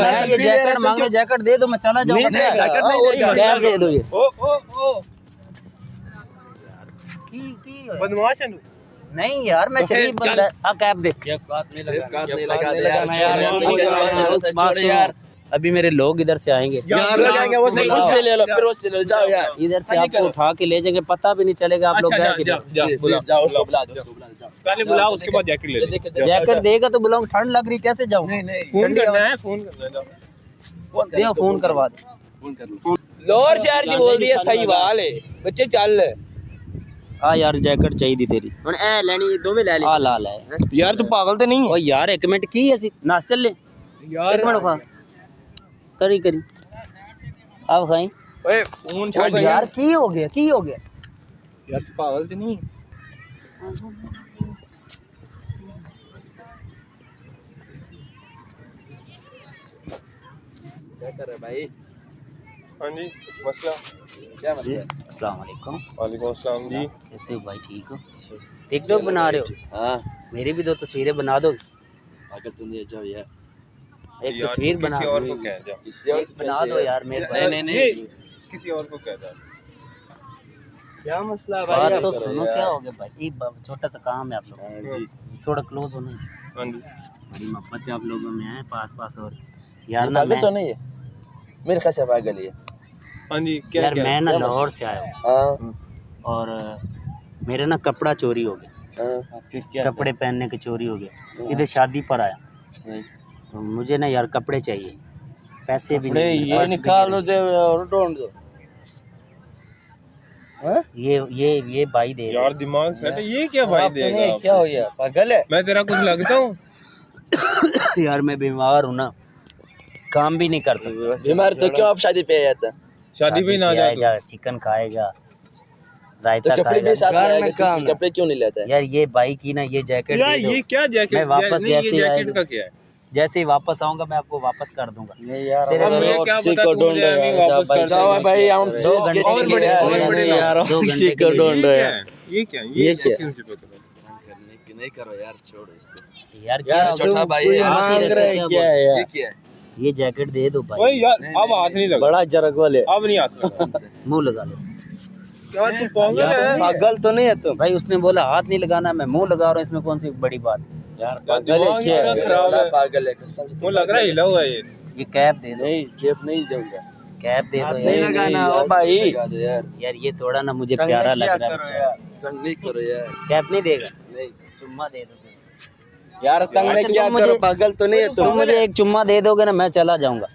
मैं ये जैकेट मांगे, जैकेट दे दो, मैं चला जाऊंगा। जैकेट नहीं देगा, कैब दे दो ये। ओ की बदमाश है तू। नहीं यार, मैं शरीफ बंदा। हाँ कैब दे। नहीं लगा यार। अभी मेरे लोग इधर से आएंगे, यार लोग आएंगे, वो से ले लो, फिर वो से ले जाओ यार। इधर से आपको उठा के ले जाएंगे, पता भी नहीं चलेगा आप लोग गए किधर। जाओ उसको बुला दो, उसको बुला दो, जाओ। पहले बुलाओ, उसके बाद जैकेट ले ले। जैकेट देगा तो बुलाऊं, ठंड लग रही, कैसे जाऊं? नहीं फोन करना है, फोन करना है। दे फोन करवा दे। फोन कर लो। लोअर शहर की बोल दिया, सही वाल है बच्चे, चल। हाँ यार जैकेट चाहिए तेरी, ਹੁਣ ਐ ਲੈਣੀ ਦੋਵੇਂ ਲੈ आ ला ला यार तू पागल तो नहीं ओ यार एक मिनट की ऐसी नाच चल ले एक मिनट खा करी करी अब खाई ओए फोन ओ यार की हो गया यार तू पागल तो नहीं। क्या कर रहे भाई? हाँ जी, मसला क्या मसला है? अस्सलाम वालेकुम। वालेकुम अस्सलाम जी। कैसे हो भाई, ठीक हो? टिकटॉक बना रहे हो? हाँ मेरी भी दो तस्वीरें बना दो। अगर तुम ले जाओ यार, एक तस्वीर बना किसी और को कह जा, किसी और एक बना दो यार मेरे भाई। नहीं किसी और को कह जा। क्या मसला बात तो सुनो, क्या हो गया भाई? एक छोटा सा काम है आप लोगों से, जी थोड़ा क्लोज होना। हाँ जी, बड़ी मोहब्बत है आप लोगों में, है पास और यार ना पागल मैं तो नहीं है, मेरे ख्याल से पागल ही है। हाँ जी, क्या यार क्या मैं ना क्या लाहौर से आया हूँ हाँ और मेरा ना कपड़ा चोरी हो गया, हाँ फिर क्या? कपड़े पहनने के चोरी हो गया। इधर शादी पर आया नहीं। तो मुझे ना यार कपड़े चाहिए, पैसे भी कपड़े नहीं, ये पर्स भी निकाल नहीं। दो और ढूंढ दो। हाँ? ये भाई दे यार दिमाग सेट है, ये क्या भाई देगा? क्या हो गया, पागल है? मैं तेरा कुछ लगता हूँ? दे। यार मैं बीमार हूँ ना, काम भी नहीं कर सकता। बीमार तो क्यों आप शादी पे आया था? शादी पे ना जा तू। आएगा, चिकन खाएगा, तो रायता कपड़े भी साथ खाएगा। लाएगा, तू कपड़े क्यों नहीं लेता है? यार ये भाई की ना ये जैकेट यार दे दो। ये क्या जैकेट? मैं वापस नहीं, ये जैसे जैकेट आएगा, का क्या है? जैसे ही वापस आऊंगा मैं आपको वापस कर दूंगा। नहीं यार, सिर्फ अब मुझे क्या पता तू मुझे अभी वापस कर जाओ देगा। भाई, हम 2 घंटे और के बड़े- लिए और बड़े यार, 2 घंटे के लिए। ये क्या है? ये क्या? ये क्या? क्यों से पता? नहीं करो यार, छोड़ो इसको यार क्या यार, हो छोटा गया? भाई कोई है, मांग रहा है क्या है ये क्या है? ये जैकेट दे दो ओए भाई, यार अब हाथ नहीं लगा, बड़ा जरग वाले। अब नहीं हाथ लगा। मुंह लगा लो। क्या तू पागल है? पागल तो नहीं है तुम? भाई उसने बोला हाथ नहीं लगाना, मैं मुंह लगा रहा हूँ, इसमें कौन सी बड़ी बात है? यार पागल है, क्या क्या है? खराब है? पागल है कसम से। वो लग रहा है हिला हुआ है ये। ये कैप दे दो, नहीं जेब नहीं दूंगा। कैप दे दो नहीं यार। लगाना ओ भाई। लगा दो यार, यार ये थोड़ा ना मुझे प्यारा लग रहा है बच्चा। तंग नहीं करो यार। कैप नहीं देगा, नहीं चुम्मा दे दो। यार तंग अच्छा, नहीं तुम क्या मुझे- करो, पागल तो नहीं है तुम तुम? मुझे एक चुम्मा दे दोगे ना, मैं चला जाऊंगा।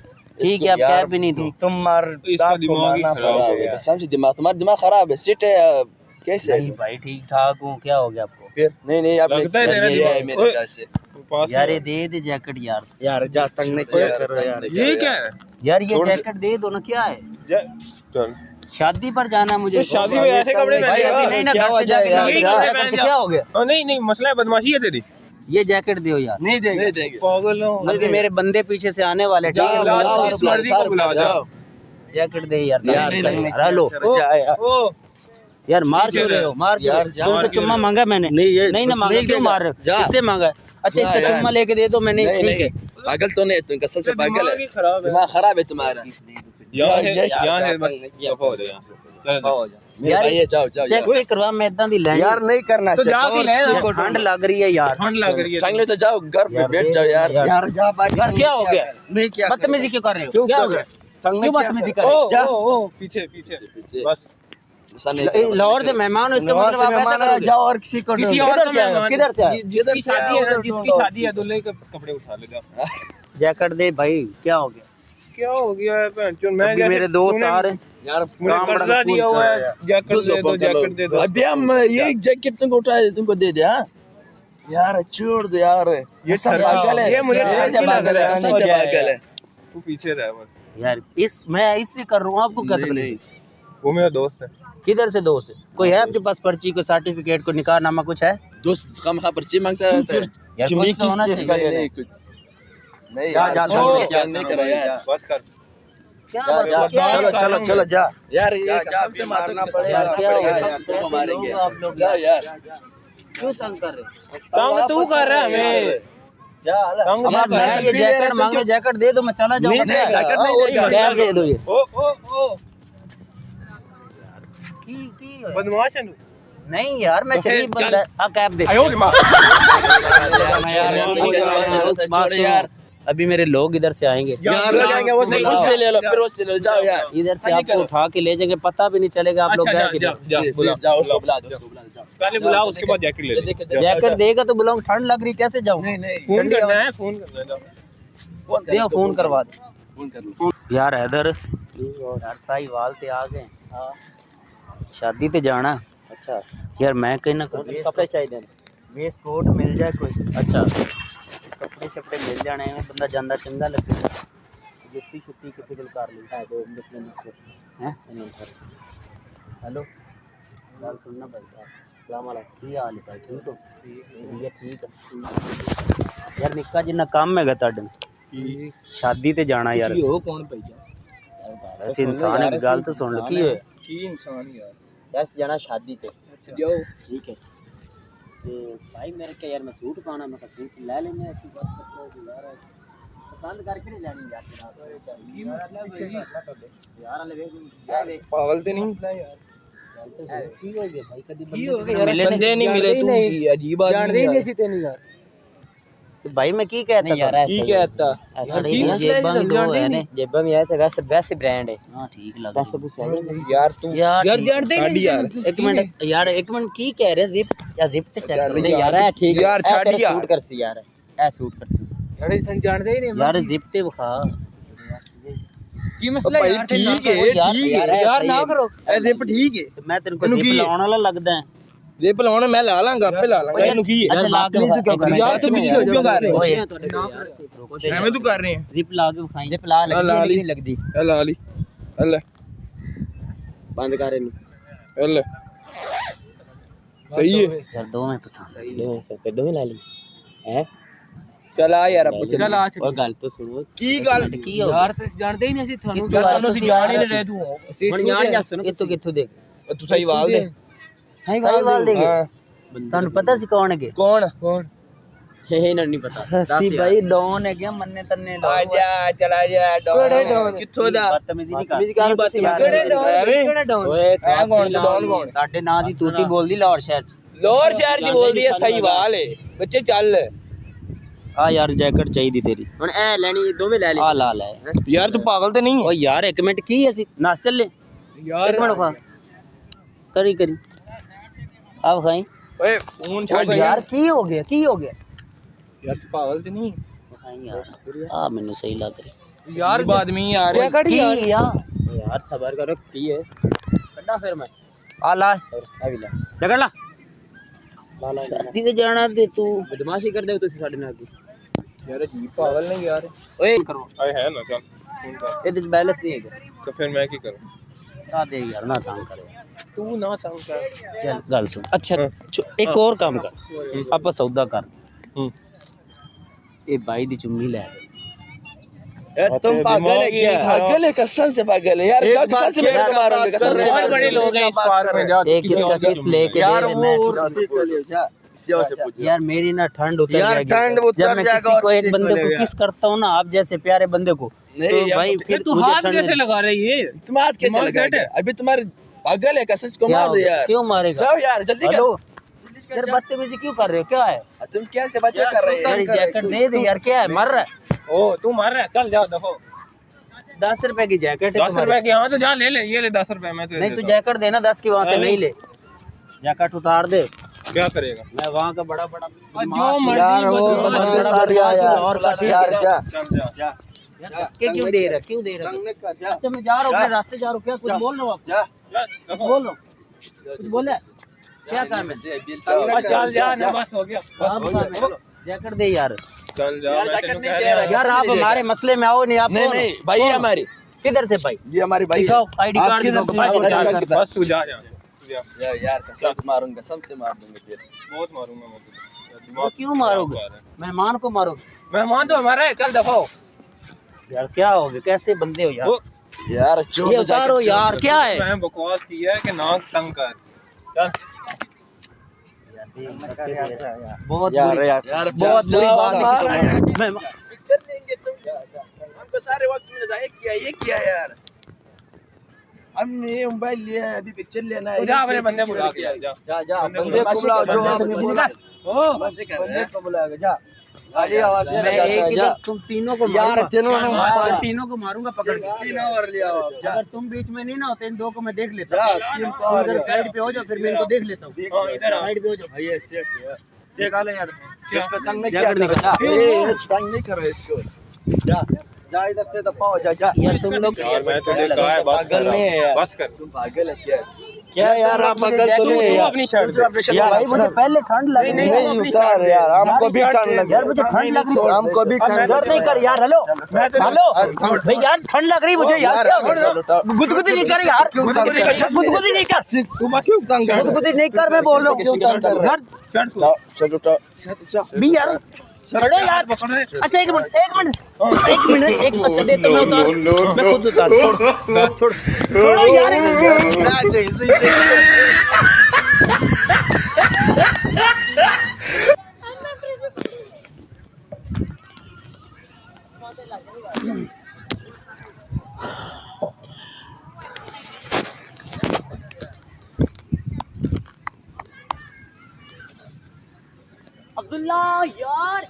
ठीक है, आप यार, कैप ही नहीं दो। तुम मार इसका दांत को दिमाग ही मारना खराब खराब है है यार। कसम से। दिमाग तुम्हारा दिमाग खराब है, सिट है कैसे? नहीं भाई ठीक ठाक हूँ, क्या हो गया आपको? फिर नहीं आपने लगता है तेरा लिया है दिमाग- मेरे ख्याल से। पास यार में। ये दे दे जैकेट यार। यार जा तंग नहीं किया करो यार। ये क्या है? यार ये जैकेट दे दो ना, क्या है? चल शादी पर जाना है मुझे। तो शादी में ऐसे कपड़े भाई पहनेगा? अभी नहीं ना, क्या घर हो से जाए जाके यार, नई जा। कपड़े पहन के क्या हो गया? नहीं मसला है, बदमाशी है तेरी। ये जैकेट दो यार। नहीं देंगे। पागल हो। अभी मेरे बंदे पीछे से आने वाले, ठीक है? जाओ, बुलाओ, जिस मर्जी को बुलाओ, जाओ। जैकेट दे यार। यार, हेलो ओ यार, मार क्यों रहे हो? मार क्यों? यार, जा। तुमसे चुम्मा मांगा मैंने? नहीं ना मांगा, क्यों मार रहे हो? जा। किससे मांगा है? अच्छा जा इसका यार। चुम्मा लेके दे दो। मैंने ठीक है। पागल तो नहीं तुम, कसम से पागल दिमाग ही है। खराब है। दिमाग खराब है तुम्हारा। यहाँ है, यार, यहाँ है, यार, बस दफा हो जाए यहाँ से। चल मेरे यार, भाई जाओ जाओ चेक भी करवा, मैं इदां दी लैंड यार नहीं करना तो जाके ले ना। यार, ठंड लग रही है यार। ठंड लग रही है। चांगले तो जाओ घर पे बैठ जाओ यार। यार जा भाई। यार क्या हो गया? नहीं क्या बदतमीजी क्यों कर रहे हो? क्या हो गया? क्यों बदतमीजी कर रहे ओ हो? जा। ओ पीछे पीछे पीछे। बस। गुस्सा नहीं करो, लाहौर से मेहमान हो, इसका मतलब आप ऐसा करोगे? जाओ और किसी को किसी ढूंढो। और किधर का से आए हो? मेहमान- किधर से आए हो? जिसकी जिधर से शादी आए है, उधर जिसकी ढूंढो शादी है, दूल्हे के कपड़े उठा ले जा। जैकेट दे भाई, क्या हो गया? क्या हो गया है भैंचोद? मैं अभी जैसे मेरे दोस्त तूने आ रहे हैं। यार मुझे काम बड़ा कर्जा दिया हुआ है, जैकेट दे दो, जैकेट दे दो। अभी हम ये जैकेट तुमको उठा तुमको दे दे। हाँ यार छोड़ दो यार, ये सब ठरका- पागल है। ये मुझे मेरे ठरकी से लग पागल रहा है, है, कसम से पागल है। तू पीछे रह बस। यार मैं इससे कर रहा हूँ, आपको क्या तकलीफ है? वो मेरा दोस्त है। किधर से दोस्त है? कोई है आपके पास पर्ची, कोई सर्टिफिकेट, कोई निकाह नामा कुछ है? दोस्त कम खा पर्ची मांगता है। यार कुछ तो होना चाहिए। नहीं कुछ नहीं जा, यार, जा, छोड़, जा, क्या नहीं करो यार। बस कर। क्या जा, बस जा, क्या चलो है? चलो चलो जा यार ये जा, कसम से मारना मारना पड़ेगा। यार क्या हो गया? कसम से तुमको कैसे मारेंगे। लोग आप लोग जाओ यार। क्यों तंग कर रहे हो? तंग तू कर रहा है हमें। तंग यार मैं ये जैकेट मांगे, जैकेट दे दो, मैं चला जाऊंगा। जैकेट नहीं देगा। कैप दे दो ये। ओ की बदमाश है तू। नहीं यार, मैं शरीफ बंदा। हाँ कैप दे छोड़ो यार। अभी मेरे लोग इधर से आएंगे, यार लोग आएंगे, वो से ले लो, फिर वो से ले जाओ यार। इधर से आपको उठा के ले जाएंगे, पता भी नहीं चलेगा आप लोग गए किधर। जाओ उसको बुला दो, उसको बुला दो, जाओ। पहले बुलाओ, उसके बाद जैकेट ले ले। जैकेट देगा तो बुलाऊं, ठंड लग रही, कैसे जाऊं? नहीं फोन करना है, फोन करना है। दे फोन करवा दे फोन कर लो। यार। इधर यार साहिवाल ते आ गए। हाँ शादी ते जाना। अच्छा यार मैं कहीं ना कहीं कपड़े चाहिए, वेस्ट कोट मिल जाए कोई। अच्छा कपड़े शपड़े मिल जाने हैं, बंदा जांदा चंगा लगे। जुत्ती छुट्टी किसी को कर ली है तो हैं। हेलो गल सुनना भाई, अस्सलाम वालेकुम, की हाल है भाई? ठीक हो? भैया ठीक है यार। निक्का जिन्ना काम है तुहाडे, शादी ते जाना यार। हो कौन भैया? बस इंसान है, गल तो सुन लो। की होया? की इंसान यार। बस जाना शादी ते। जाओ। ठीक है ते भाई मेरे क्या यार, मैं सूट पाना, मैं सूट ले लेने की बात करते हो यार। पसंद करके नहीं लेनी यार यार वाले पागल ते नहीं यार। ठीक हो गया भाई, कभी संजय नहीं मिले तू की अजीब आदमी है यार। भाई मैं की कहता यार, की कहता जेबा में दो है ने, जेबा में आया था। वैसे वैसे ब्रांड है। हां ठीक लग रहा है यार तू यार जानते नहीं यार। एक मिनट यार, एक मिनट की कह रहे? जिप या जिप ते चेक कर। नहीं यार है ठीक यार, छाड़ यार। सूट कर सी यार, ए सूट कर सी यार इस जानते ही नहीं यार। जिप ते बखा की मसला भाई यार। ठीक है, ठीक है यार ना करो ऐसे पर ठीक है। मैं तेरे को जिप लाने वाला लगदा है। ये पलाने मैं ला लांगा, आपे ला लांगा। ਇਹਨੂੰ ਕੀ ਅੱਛਾ ਲਾ ਕੇ ਵੀ ਕਿਉਂ ਕਰ ਰਿਹਾ? यार तू पीछे हो क्यों कर रहे हो? ਓਏ ਐਵੇਂ ਤੂੰ ਕਰ ਰਹੇ ਹੈ। जिप ला के ਵਿਖਾਈ। जिप ला ਲਾ ਲੱਗੀ ਲਈ। ਨਹੀਂ ਲੱਗਦੀ। ਇਹ ਲਾ ਲਈ, ਇਹ ਲੈ, ਬੰਦ ਕਰ ਇਹਨੂੰ ਇਹ ਲੈ। सही है यार, ਦੋਵੇਂ ਪਸੰਦ ਦੋਵੇਂ ਸੇ ਦੋਵੇਂ ਲਾ ਲਈ ਹੈ। चल आ यार अब चल आ ਉਹ ਗੱਲ ਤਾਂ ਸੁਣੋ। की गल ਕੀ ਹੋ यार तो जानते ही नहीं ਅਸੀਂ ਤੁਹਾਨੂੰ ਤੁਸੀਂ ਜਾਣ ਹੀ ਨਹੀਂ ਰਹੇ ਤੂੰ। ਹੁਣ ਯਾਰ ਜਾ ਸੁਣੋ, ਕਿੱਥੋਂ ਕਿੱਥੋਂ ਦੇ ਤੂੰ ਸਹੀ ਵਾਲ ਦੇ। ਸਾਈਵਾਲ ਦੇ ਹਾਂ ਤੁਹਾਨੂੰ ਪਤਾ ਸੀ ਕੌਣ ਹੈਗੇ? कौन कौन ਇਹਨਾਂ ਨਹੀਂ ਪਤਾ। ਸੀ ਭਾਈ ਡੌਨ ਹੈਗੇ, ਮੰਨੇ ਤੰਨੇ ਲੋਕ। आजा चला जा ਕਿਹੜੇ डॉन डॉन? कित्थों दा ਬਦਤਮੀਜ਼ੀ ਨਹੀਂ ਕਰ। ਕਿਹੜੇ ਡਾਊਨ ਕਿਹੜਾ ਡਾਊਨ? ਓਏ ਐ ਕੌਣ ਤੂੰ ਡੌਨ ਕੌਣ? ਸਾਡੇ ਨਾਂ ਦੀ ਤੂਤੀ ਬੋਲਦੀ ਲਾਹੌਰ ਸ਼ਹਿਰ ਚ। लाहौर शहर की बोल दी है सही वाल है बच्चे चल ਆ ਯਾਰ ਜੈਕਟ ਚਾਹੀਦੀ ਤੇਰੀ। ਹੁਣ ਐ ਲੈਣੀ, ਦੋਵੇਂ ਲੈ ਲੈ। ਆ ਲਾ ਲੈ यार तू पागल तो नहीं ਓ ਯਾਰ ਇੱਕ ਮਿੰਟ, ਕੀ ਅਸੀਂ ਨਸ ਚੱਲੇ? यार ਇੱਕ ਮਿੰਟ ਖਾ ਕਰੀ ਕਰੀ ਆ ਖਾਈ। ओए फोन छोड़ ਯਾਰ ਕੀ ਹੋ ਗਿਆ, ਕੀ ਹੋ ਗਿਆ? यार तू पागल तो नहीं ਖਾਈ ਯਾਰ, ਆ ਮੈਨੂੰ ਸਹੀ ਲੱਗ ਰਿਹਾ। यार गरीब आदमी यार जैकेट ਕੀ यार ਯਾਰ ਸਬਰ ਕਰੋ। ਕੀ ਹੈ ਕੱਢਾ ਫਿਰ ਮੈਂ ਆ ਲਾ ਆ ਵੀ ਲਾ ਜਗੜ ਲਾ ਲਾ। ਸ਼ਾਦੀ ਤੇ ਜਾਣਾ ਤੇ ਤੂੰ ਬਦਮਾਸ਼ੀ ਕਰਦੇ ਹੋ ਤੁਸੀਂ ਸਾਡੇ ਨਾਲ ਅੱਗੇ। यार अजीब पागल नहीं यार ਓਏ ਕਰੋ आए है ना, चल फोन कर। ਇਹਦੇ ਚ ਬੈਲੈਂਸ ਨਹੀਂ ਹੈਗਾ। तो फिर मैं की करूं? ਆ ਦੇ ਯਾਰ, ਨਾ ਤੰਗ ਕਰੋ। तू ना तंग कर। ਚੱਲ ਗੱਲ ਸੁਣ। ਅੱਛਾ ਇੱਕ ਹੋਰ ਕੰਮ ਕਰ, ਆਪਾਂ ਸੌਦਾ ਕਰ। ਇਹ ਬਾਈ ਦੀ ਚੁੰਨੀ ਲੈ ਦੇ। तुम पागल है क्या पागल है कसम से पागल है यार कसम से मेरे को मारोगे कसम से बहुत बड़े लोग हैं इस पार्क में। एक इसका किस लेके यार दे वो मैं यार मेरी ना ठंड उतर यार जाएगी ठंड उतर जब मैं जाएगा किसी और को एक किसी को बंदे को लेगा। किस करता हूँ ना, आप जैसे प्यारे बंदे को, तो यार, भाई फिर तू मुझे हाथ ठंड कैसे लगा रही है? तुम हाथ कैसे लगाए अभी तुम्हारे पागल है कसम से क्या मार हो दे गया? यार क्यों मारेगा? जाओ यार जल्दी हेलो कर यार, बदतमीजी क्यों कर रहे हो? क्या है? तुम क्या से बात कर रहे यार जैकेट दे दे यार, क्या है? मर रहा है? ओ तू मार रहा है, चल जा दफो। 10 रुपए की जैकेट है 10 तुम्हारी। रुपए की? हाँ तो जा ले ले, ये ले 10 रुपए में तो नहीं तू जैकेट देना 10 की, वहाँ से नहीं ले। जैकेट उतार दे, क्या करेगा? मैं वहाँ का बड़ा बड़ा यार वो और यार जा चल जा क्यों दे रहा, क्यों दे रहा? अच्छा मैं जा रहा हूँ, अपने रास्ते जा रहा हूँ। क्या कुछ बोल रहा हूँ? आप जा कुछ बोल रहा हूँ? कुछ बोले? क्या काम है? चल जा ना, बस हो गया। आप काम है? जैकेट दे यार। चल जा, यार, मैं जैकेट तेनू नहीं कह दे रहा रहा। यार आप हमारे मसले में आओ नहीं। आप नहीं कौन हो? नहीं भाई ये हमारी किधर से भाई? ये हमारी भाई दिखाओ आईडी कार्ड किधर दिखाओ। से? बस तू जा जा जा। यार कसम से मारूंगा कसम से मार दूंगा फिर बहुत मारूंगा मैं तुझे। वो क्यों मारोगे? मेहमान को मारोगे? मेहमान तो हमारा है, चल दफो। यार क्या हो गया, कैसे बंदे हो यार? वो यार ये उतारो यार, क्या है? मैं बकवास की है कि नाक तंग कर। चल बहुत यार बुरी- यार बहुत बुरी बात है। मैं पिक्चर लेंगे तुम हमको सारे वक्त तुमने जाया किया ये किया यार हमने ये मोबाइल लिया है अभी पिक्चर लेना है तू जा अपने बंदे बुला के जा जा जा बंदे बंदे को बुलाओ जो आपने बोला ओ बंदे को बुलाओ जा गाली आवाज से मैं लगाता है एक ही जा तुम तीनों को यार तीनों ने मारूंगा, तीनों को मारूंगा पकड़ के। तीन ओवर लिया हो जा अगर तुम बीच में नहीं ना होते इन दो को मैं देख लेता जा हूं। तीन तुम पावर इधर साइड पे हो जाओ फिर मैं इनको देख लेता हूँ। हां इधर आ साइड पे हो जाओ। ये सेट है देखा ले यार इसको तंग नहीं जाकर किया निकल। ए तंग नहीं करो इसको जा जा इधर से दबाओ जा जा यार तुम लोग यार मैं तुझे कहा है बस पागल नहीं है यार। बस कर तुम पागल है क्या यार आप पागल तो नहीं है तू यार अपनी शर्ट दे यार भाई मुझे पहले ठंड लग रही है। नहीं उतार यार हमको भी ठंड लग यार मुझे ठंड लग रही है। हमको भी ठंड डर नहीं कर यार। हेलो हेलो भाई यार ठंड लग रही मुझे यार। गुदगुदी नहीं कर यार। गुदगुदी नहीं कर। तू बस क्यों तंग कर गुदगुदी नहीं कर मैं बोल रहा हूँ। यार शर्ट तू चलो भी यार छोड़ो यार। अच्छा एक मिनट एक बच्चा देता मैं उतार मैं खुद उतार छोड़ छोड़ो यार। अब्दुल्ला यार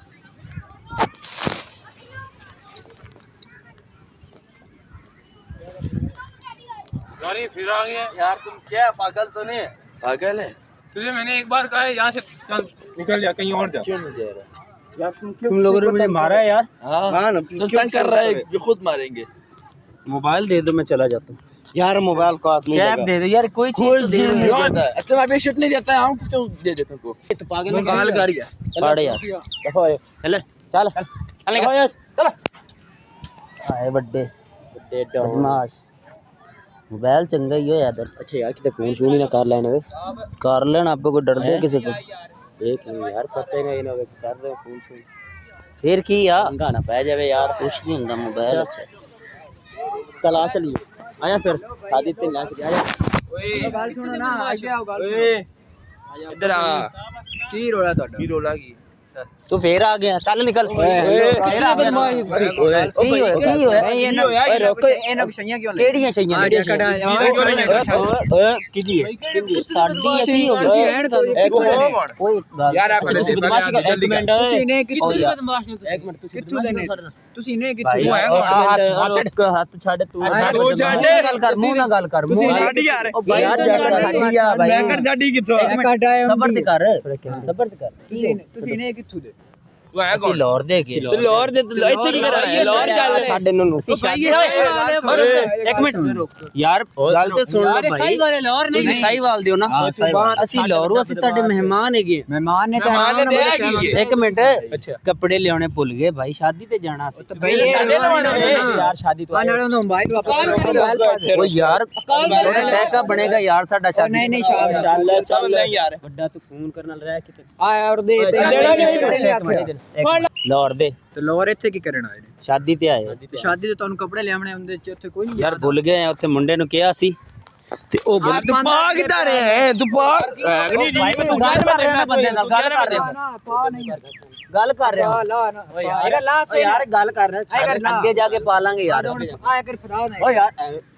गाड़ी फिर आ गया यार तुम क्या पागल तो नहीं पागल है तुझे मैंने एक बार कहा है यहाँ से चल निकल जा कहीं और जा क्यों नहीं जा रहा यार तुम लोगों ने मुझे मारा है यार। हाँ ना तुम तंग कर रहा है जो खुद मारेंगे मोबाइल दे दो मैं चला जाता हूँ। यार मोबाइल को हाथ नहीं कैब दे दो यार कोई चीज तो दे दो। अच्छा मैं बेशर्ट नहीं देता हम क्यों दे देता को तो पागल गाल कर गया पाड़ यार चल चल चल निकल चल आए बड्डे बदमाश मोबाइल चंगा ही हो यार। अच्छा यार किते फोन शोन ही ना कर लेने वे कर लेना आपको कोई डर दे किसी को देख लो यार पता ही नहीं ना कर रहे फोन शोन फिर की यार गाना पै जावे यार कुछ नहीं होता मोबाइल। अच्छा कल आ चलिए आया फिर आदित्य ना फिर आया ओए गाल सुनो ना आगे आओ गाल ओए इधर आ की रोला ਤੁਹਾਡਾ की रोला की तू फिर आ गया चल निकल फिर आ गया ਨਹੀਂ ਇਹ ਰੋਕੋ ਇਹਨਾਂ ਕਸ਼ੀਆਂ ਕਿਉਂ ਕਿਹੜੀਆਂ ਛਈਆਂ ਕਿਹਦੀ ਹੈ ਸਾਡੀ ਹੈ ਕੀ ਹੋ ਗਿਆ ਓਏ ਯਾਰ ਆਪ ਤੁਸੀਂ ਬਦਮਾਸ਼ੀ ਕਰ ਇੱਕ ਮਿੰਟ ਤੁਸੀਂ ਨੇ ਕਿੱਥੋਂ ਬਦਮਾਸ਼ ਹੋ ਤੁਸੀਂ? ਇੱਕ ਮਿੰਟ ਤੁਸੀਂ ਕਿੱਥੋਂ ਲੈਣੇ ਤੁਸੀਂ ਨੇ ਭਾਈ ਹੱਥ ਛੱਡ ਤੂੰ ਗੱਲ ਕਰ ਮੂੰਹ ਨਾਲ ਗੱਲ ਕਰ ਮੂੰਹ ਨਾਲ ਯਾਰ ਉਹ ਭਾਈ ਯਾਰ ਸਾਡੀ ਆ ਭਾਈ ਮੈਂ ਕਰ ਸਾਡੀ ਕਿੱਥੋਂ ਸਬਰ ਤੇ ਕਰ ਸਬਰ ਤੇ ਕਰ ਤੁਸੀਂ ਨੇ ਕਿੱਥੋਂ ਦੇ तू आया ਅਸੀਂ ਲਾਹੌਰ ਦੇ ਕੇ ਤੇ ਲਾਹੌਰ ਦੇ ਇੱਥੇ ਕੀ ਕਰ ਰਿਹਾ ਲਾਹੌਰ ਗੱਲ ਸਾਡੇ ਨੂੰ ਅਸੀਂ ਸ਼ਾਦੀ ਇੱਕ ਮਿੰਟ ਯਾਰ ਗੱਲ ਤੇ ਸੁਣ ਲਓ ਅਰੇ ਭਾਈ ਸਹੀ ਵਾਲੇ ਲਾਹੌਰ ਨਹੀਂ ਤੁਸੀਂ ਸਾਈਵਾਲ ਦੇ ਹੋ ਨਾ ਅਸੀਂ ਲਾਹੌਰੋਂ ਅਸੀਂ ਤੁਹਾਡੇ ਮਹਿਮਾਨ ਹੈਗੇ ਮਹਿਮਾਨ ਨੇ ਤਾਂ ਇੱਕ ਮਿੰਟ ਕੱਪੜੇ ਲਿਆਉਣੇ ਭੁੱਲ ਗਏ ਭਾਈ ਸ਼ਾਦੀ ਤੇ ਜਾਣਾ ਸੀ ਯਾਰ ਸ਼ਾਦੀ ਤੋਂ ਨਾਲੇ ਉਹਨੂੰ ਮੋਬਾਈਲ ਵਾਪਸ ਉਹ ਯਾਰ ਟੈਕਾ ਬਣੇਗਾ ਯਾਰ ਸਾਡਾ ਸ਼ਾਦੀ ਨਹੀਂ ਨਹੀਂ ਸ਼ਾਮ ਚੱਲ ਯਾਰ ਵੱਡਾ ਤੂੰ ਫੋਨ ਕਰਨ ਨਾਲ ਰਹਿ ਕਿਤੇ ਆ ਔਰ ਦੇ ਲਾਹੌਰ ਦੇ ਤੇ ਲਾਹੌਰ ਇੱਥੇ ਕੀ ਕਰਨ ਆਏ ਨੇ ਸ਼ਾਦੀ ਤੇ ਆਏ ਤੇ ਸ਼ਾਦੀ ਤੇ ਤੁਹਾਨੂੰ ਕੱਪੜੇ ਲਿਆਉਣੇ ਹੁੰਦੇ ਚ ਉੱਥੇ ਕੋਈ ਨਹੀਂ ਯਾਰ ਭੁੱਲ ਗਏ ਆ ਉੱਥੇ ਮੁੰਡੇ ਨੂੰ ਕਿਹਾ ਸੀ ਤੇ ਉਹ ਤੂੰ ਪਾ ਕਿੱਧਰ ਹੈ ਤੂੰ ਪਾ ਭਾਈ ਤੂੰ ਗੱਲ ਕਰ ਰਿਹਾ ਬੰਦੇ ਨਾਲ ਗੱਲ ਕਰ ਰਿਹਾ ਪਾ ਨਹੀਂ ਗੱਲ ਕਰ ਰਿਹਾ ਲਾ ਨਾ ਓ ਯਾਰ ਗੱਲ ਕਰ ਰਿਹਾ ਅੱਗੇ ਜਾ ਕੇ ਪਾ ਲਾਂਗੇ ਯਾਰ ਆ ਕਰ ਫੜਾ ਓ ਯਾਰ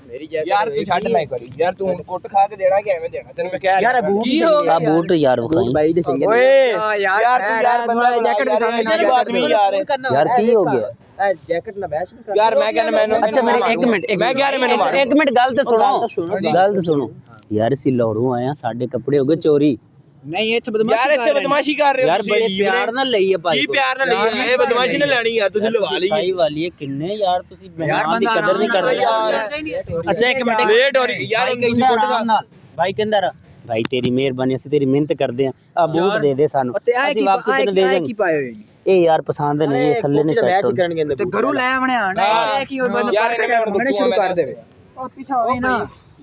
ਮੇਰੀ ਜੈਕਟ यार तू छੱਡ ना करी यार तू कुट खा के देना कि एवें देना तेन मैं कह ਯਾਰ ਬੂਟ ਆ ਬੂਟ ਯਾਰ ਵਿਖਾਈ ਬਾਈ ਦੇ ਸਹੀ ओए ਯਾਰ ਤੂੰ ਜੈਕਟ ਦਿਖਾਵੇਂ ਨਾ आदमी यार ਯਾਰ ਕੀ ਹੋ ਗਿਆ ਜੈਕਟ ਨਾ ਬੈਸ਼ ਨਹੀਂ यार मैं कहना मैंने ਅੱਛਾ ਮੇਰੇ ਇੱਕ ਮਿੰਟ मैं कह रहा मैंने मार ਇੱਕ ਮਿੰਟ ਗੱਲ ਤੇ ਸੁਣੋ ਗੱਲ ਤੇ ਸੁਣੋ ਯਾਰ ਅਸੀਂ ਲਾਹੌਰੋਂ ਆਏ ਆ ਸਾਡੇ ਕੱਪੜੇ ਹੋ ਗਏ ਚੋਰੀ ਨਹੀਂ ਇੱਥੇ यार इतने बदमाशी कर रहे हो ਯਾਰ ਬੜੇ ਪਿਆਰ ਨਾਲ ਲਈ ਆ ਭਾਈ की प्यार ना ली ये बदमाशी ने लेनी यार तुझे लवा ली ਸਹੀ ਵਾਲੀ ਹੈ ਕਿੰਨੇ ਯਾਰ ਤੁਸੀਂ ਮਹਿਮਾਨ ਦੀ ਕਦਰ ਨਹੀਂ ਕਰਦੇ ਅੱਛਾ ਇੱਕ ਮਿੰਟ लेट हो रही यार ਭਾਈ ਕਹਿੰਦਾ ਆਰਾਮ ਨਾਲ ਭਾਈ ਕਹਿੰਦਾ ਭਾਈ ਤੇਰੀ ਮਿਹਰਬਾਨੀ ਅਸੀਂ ਤੇਰੀ ਮਿਹਨਤ ਕਰਦੇ ਆ ਆ ਬੂਟ ਦੇ ਦੇ ਸਾਨੂੰ ਅਸੀਂ ਵਾਪਸ ਤੈਨੂੰ ਦੇ ਕੀ ਜਾਵਾਂਗੇ ਪਾਏ ਹੋਏ ਨੇ ਇਹ ਯਾਰ ਪਸੰਦ ਨਹੀਂ ਇਹ ਥੱਲੇ ਨਹੀਂ ਸੈੱਟ ਤੇ ਘਰੋਂ ਲੈ ਆਵਣੇ ਆਣਾ ਇਹ ਕੀ ਹੋਈ ਬੰਦਾ यार इन्हें मैं ਆਉਣੇ ਸ਼ੁਰੂ ਕਰ ਦੇਵੇ ਉਹ ਪਿਛਾ ਹੋਈ ਨਾ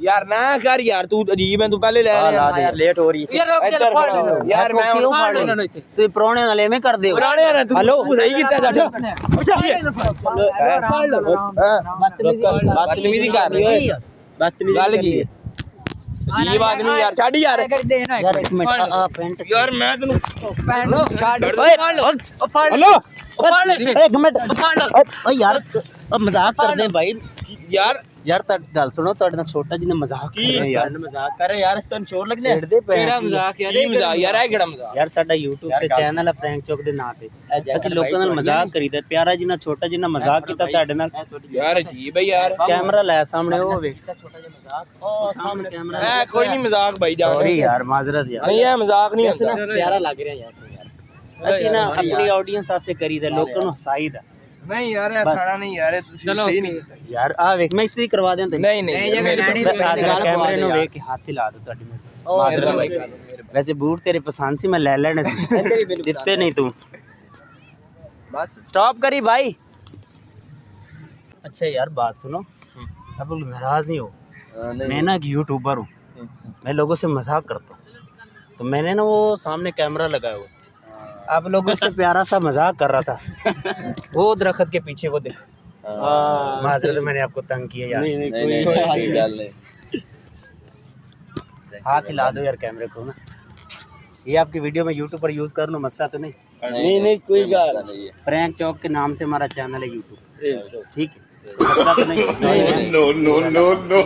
यार ना कर यार तू अजीब है तू पहले ले ਲਾ ਦੇ ਯਾਰ ਲੇਟ ਹੋ ਰਹੀ ਹੈ ਯਾਰ ਰੁਕ ਜਾ ਫੜ ਲੈਣਾ यार मैं ਕਿਉਂ ਫੜ ਫੜ ਲੈਣਾ ਇੱਥੇ ਤੁਸੀਂ ਪ੍ਰਾਹੁਣੇ ਨਾਲ ਐਵੇਂ ਕਰਦੇ ਹੋ पुराने यार तू हेलो सही कितना जा ਬਦਤਮੀਜ਼ੀ ਕਰ ਰਹੀ ਹੈ ਬਦਤਮੀਜ਼ੀ गल की है ਅਜੀਬ ਆਦਮੀ ਯਾਰ ਛੱਡ ਯਾਰ यार एक मिनट पेंट ਯਾਰ ਮੈਂ ਤੈਨੂੰ हेलो एक मिनट ओ यार मजाक कर दे भाई ਯਾਰ यार गल सुनो ਤੁਹਾਡੇ ਨਾਲ ਛੋਟਾ ਜੀ ਨੇ ਮਜ਼ਾਕ ਕੀ? ਕਰ ਯਾਰ ਮਜ਼ਾਕ ਕਰ ਯਾਰ ਇਸ ਤੈਨੂੰ ਚੋਰ ਲੱਗਦਾ ਛੇੜਦੇ ਪਏ ਕਿਹੜਾ ਮਜ਼ਾਕ ਯਾਰ ਕੀ ਮਜ਼ਾਕ ਯਾਰ ਇਹ ਕਿਹੜਾ ਮਜ਼ਾਕ ਯਾਰ ਸਾਡਾ YouTube ਤੇ ਚੈਨਲ ਹੈ ਪ੍ਰੈਂਕ ਚੌਕ ਦੇ ਨਾਂ ਤੇ ਅਸੀਂ ਲੋਕਾਂ ਨਾਲ ਮਜ਼ਾਕ ਕਰੀਦਾ ਪਿਆਰਾ ਜੀ ਨਾਲ ਛੋਟਾ ਜੀ ਨਾਲ ਮਜ਼ਾਕ ਕੀਤਾ ਤੁਹਾਡੇ ਨਾਲ ਯਾਰ ਅਜੀਬ ਹੈ ਯਾਰ ਕੈਮਰਾ ਲੈ ਸਾਹਮਣੇ ਉਹ ਵੇਖ ਛੋਟਾ ਜਿਹਾ ਮਜ਼ਾਕ ਉਹ ਸਾਹਮਣੇ ਕੈਮਰਾ ਇਹ ਕੋਈ ਨਹੀਂ ਮਜ਼ਾਕ ਭਾਈ ਜਾਨ ਸੌਰੀ ਯਾਰ ਮਾਜ਼ਰਤ ਯਾਰ ਨਹੀਂ ਇਹ ਮਜ਼ਾਕ ਨਹੀਂ ਹੁੰਦਾ ਪਿਆਰਾ ਲੱਗ ਰਿਹਾ ਯਾਰ ਅਸੀਂ ਨਾ ਆਪਣੀ ਆਡੀਅנס ਵਾਸਤੇ ਕਰੀਦਾ ਲੋਕਾਂ ਨੂੰ ਹਸਾਈਦਾ ਨਹੀਂ ਯਾਰ ਇਹ ਸਾੜਾ ਨਹੀਂ ਯਾਰ ਇਹ ਤੁਸੀਂ ਸਹੀ ਨਹੀਂ ਯਾਰ ਆ ਵੇਖ ਮੈਂ ਇਸਤਰੀ ਕਰਵਾ ਦਿਆਂ ਨਹੀਂ ਨਹੀਂ ਕੈਮਰੇ ਨੂੰ ਵੇਖ ਕੇ ਹੱਥ ਹਿਲਾ ਦੋ ਤੁਹਾਡੀ ਮਾਜ਼ਰਤ ਵੈਸੇ ਬੂਟ ਤੇਰੇ ਪਸੰਦ ਸੀ ਮੈਂ ਲੈ ਲੈਣੇ ਸੀ ਦਿੱਤੇ ਨਹੀਂ ਤੂੰ बस स्टॉप करी भाई अच्छा यार बात सुनो आप लोग नाराज नहीं हो मैं ना एक यूट्यूबर हूँ मैं लोगों से मजाक करता हूँ तो मैंने ना वो सामने कैमरा लगाया हुआ आप लोगों से प्यारा सा मजाक कर रहा था वो दरख्त के पीछे वो देखो माजरत मैंने आपको तंग किया यार नहीं हाथ हिला दो यार कैमरे को ना ये आपकी वीडियो में यूट्यूब पर यूज़ कर लो मसला तो नहीं नहीं कोई गाल नहीं प्रैंक चौक के नाम से हमारा चैनल है यूट्यूब ठीक है मसला तो नहीं नो नो नो नो